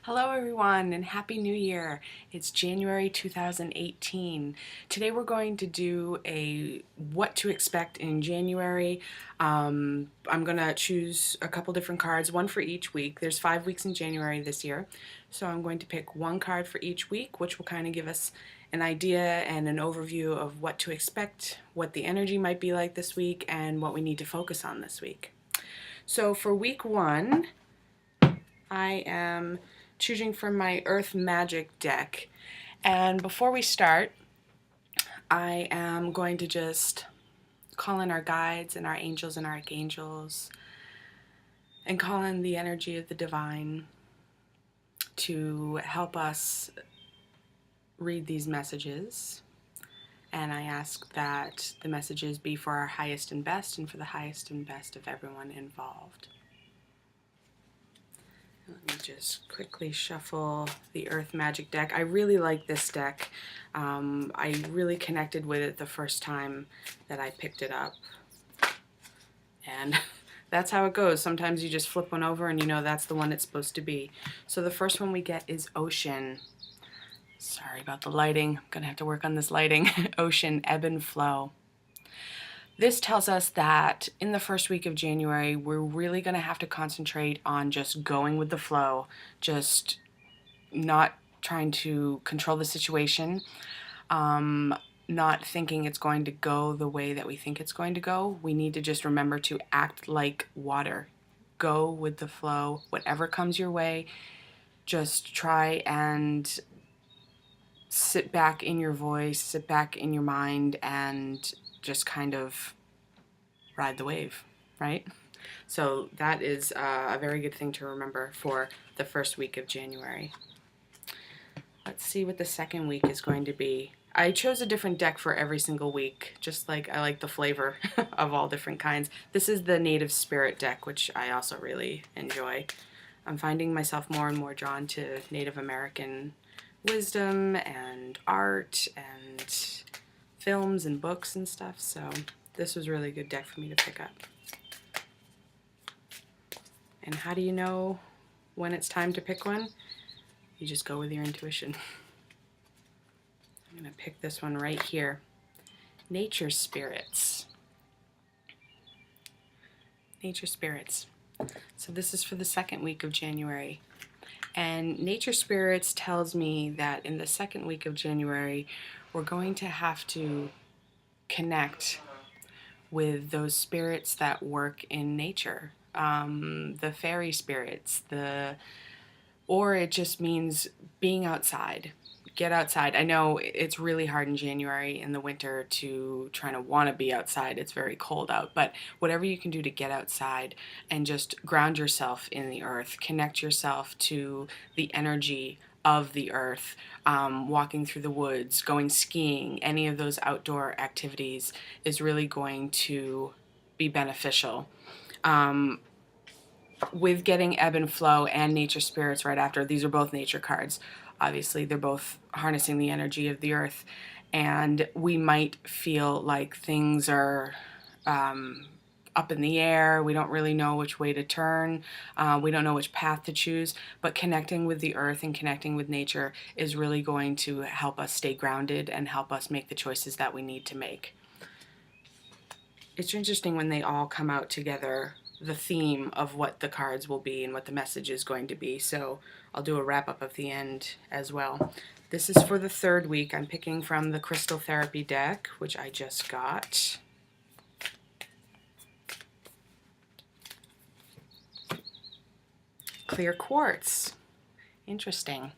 Hello everyone and Happy New Year. It's January 2018. Today we're going to do a what to expect in January. I'm going to choose a couple different cards, one for each week. There's 5 weeks in January this year. So I'm going to pick one card for each week, which will kind of give us an idea and an overview of what to expect, what the energy might be like this week, and what we need to focus on this week. So for week 1, I am choosing from my Earth Magic deck. And before we start, I am going to just call in our guides and our angels and archangels and call in the energy of the divine to help us read these messages. And I ask that the messages be for our highest and best and for the highest and best of everyone involved. Let me just quickly shuffle the Earth Magic deck. I really like this deck. I really connected with it the first time that I picked it up. And that's how it goes. Sometimes you just flip one over and you know that's the one it's supposed to be. So the first one we get is Ocean. Sorry about the lighting. I'm going to have to work on this lighting. Ocean, ebb and flow. This tells us that in the first week of January, we're really going to have to concentrate on just going with the flow, just not trying to control the situation, not thinking it's going to go the way that we think it's going to go. We need to just remember to act like water. Go with the flow. Whatever comes your way, just try and sit back in your voice, sit back in your mind, and just kind of ride the wave, right? So that is a very good thing to remember for the first week of January. Let's see what the second week is going to be. I chose a different deck for every single week, just like I like the flavor of all different kinds. This is the Native Spirit deck, which I also really enjoy. I'm finding myself more and more drawn to Native American wisdom and art and films and books and stuff, so this was really a good deck for me to pick up. And how do you know when it's time to pick one? You just go with your intuition. I'm going to pick this one right here. Nature Spirits. Nature Spirits. So this is for the second week of January. And Nature Spirits tells me that in the second week of January, we're going to have to connect with those spirits that work in nature. The fairy spirits, or it just means being outside. Get outside. I know it's really hard in January in the winter to try to want to be outside. It's very cold out, but whatever you can do to get outside and just ground yourself in the earth, connect yourself to the energy of the earth, walking through the woods, going skiing, any of those outdoor activities is really going to be beneficial. With getting ebb and flow and nature spirits right after, these are both nature cards. Obviously, they're both harnessing the energy of the earth, and we might feel like things are up in the air. We don't really know which way to turn. We don't know which path to choose, but connecting with the earth and connecting with nature is really going to help us stay grounded and help us make the choices that we need to make. It's interesting when they all come out together, the theme of what the cards will be and what the message is going to be. So I'll do a wrap-up of the end as well. This is for the third week. I'm picking from the Crystal Therapy deck, which I just got. Clear Quartz. Interesting.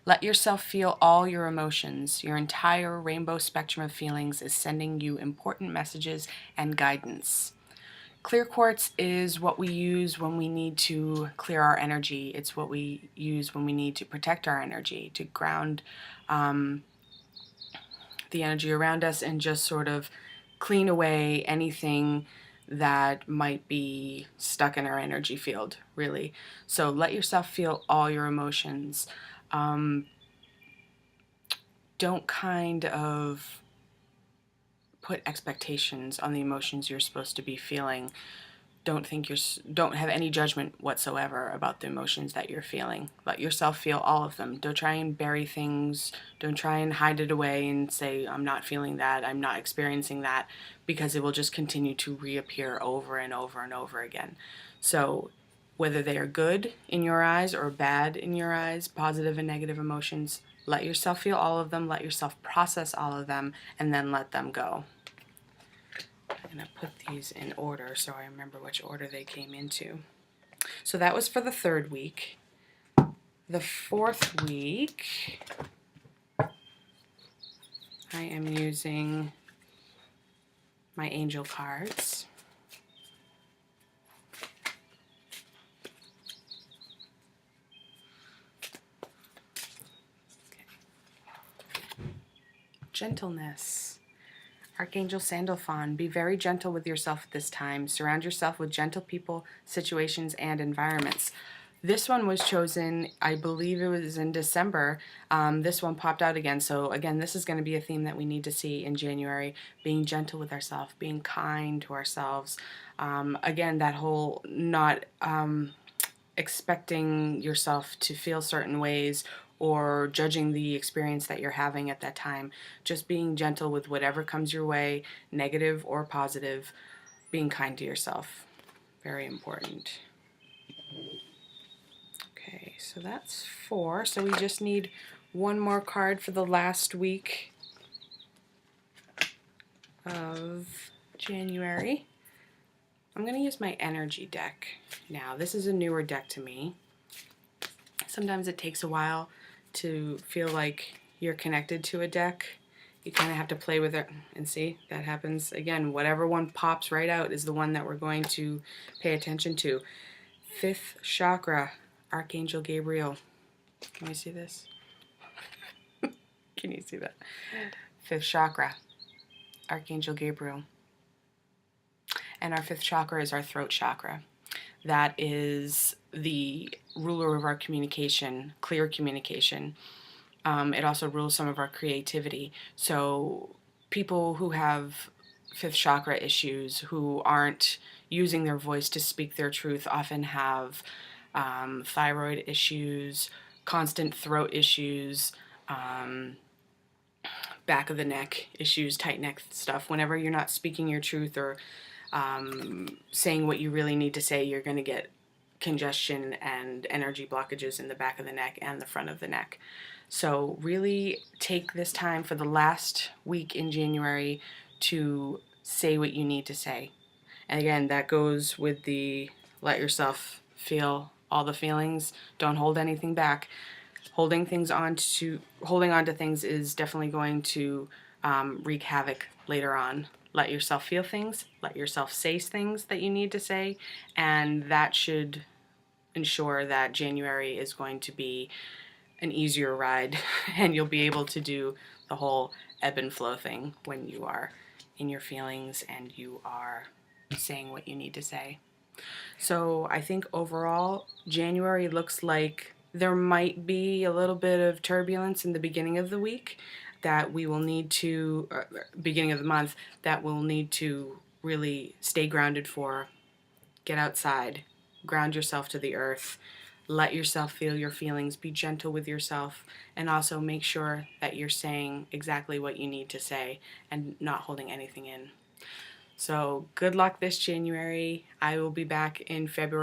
Let yourself feel all your emotions. Your entire rainbow spectrum of feelings is sending you important messages and guidance. Clear quartz is what we use when we need to clear our energy. It's what we use when we need to protect our energy, to ground the energy around us and just sort of clean away anything that might be stuck in our energy field, really. So let yourself feel all your emotions. Don't kind of put expectations on the emotions you're supposed to be feeling. don't have any judgment whatsoever about the emotions that you're feeling. Let yourself feel all of them. Don't try and bury things. Don't try and hide it away and say, I'm not feeling that, I'm not experiencing that, because it will just continue to reappear over and over and over again. So whether they are good in your eyes or bad in your eyes, positive and negative emotions, let yourself feel all of them, let yourself process all of them, and then let them go. I'm going to put these in order so I remember which order they came into. So that was for the 3rd week. The 4th week, I am using my angel cards. Okay. Gentleness. Archangel Sandalphon, be very gentle with yourself at this time. Surround yourself with gentle people, situations, and environments. This one was chosen, I believe it was in December. This one popped out again. So again, this is going to be a theme that we need to see in January. Being gentle with ourselves, being kind to ourselves. Again, that whole not expecting yourself to feel certain ways or judging the experience that you're having at that time. Just being gentle with whatever comes your way, negative or positive. Being kind to yourself. Very important. Okay, so that's 4. So we just need one more card for the last week of January. I'm going to use my energy deck now. This is a newer deck to me. Sometimes it takes a while to feel like you're connected to a deck. You kind of have to play with it and see. That happens again. Whatever one pops right out is the one that we're going to pay attention to. 5th chakra, Archangel Gabriel. Can you see this? Can you see that? 5th chakra, Archangel Gabriel. And our 5th chakra is our throat chakra. That is the ruler of our communication, clear communication. It also rules some of our creativity. So people who have 5th chakra issues, who aren't using their voice to speak their truth, often have thyroid issues, constant throat issues, back of the neck issues, tight neck stuff. Whenever you're not speaking your truth or saying what you really need to say, you're going to get congestion and energy blockages in the back of the neck and the front of the neck. So really take this time for the last week in January to say what you need to say. And again, that goes with the let yourself feel all the feelings. Don't hold anything back. Holding on to things is definitely going to wreak havoc later on. Let yourself feel things, let yourself say things that you need to say, and that should ensure that January is going to be an easier ride and you'll be able to do the whole ebb and flow thing when you are in your feelings and you are saying what you need to say. So I think overall, January looks like there might be a little bit of turbulence in the beginning of the week that we will need to, beginning of the month, that we'll need to really stay grounded for. Get outside, ground yourself to the earth, let yourself feel your feelings, be gentle with yourself, and also make sure that you're saying exactly what you need to say and not holding anything in. So good luck this January. I will be back in February.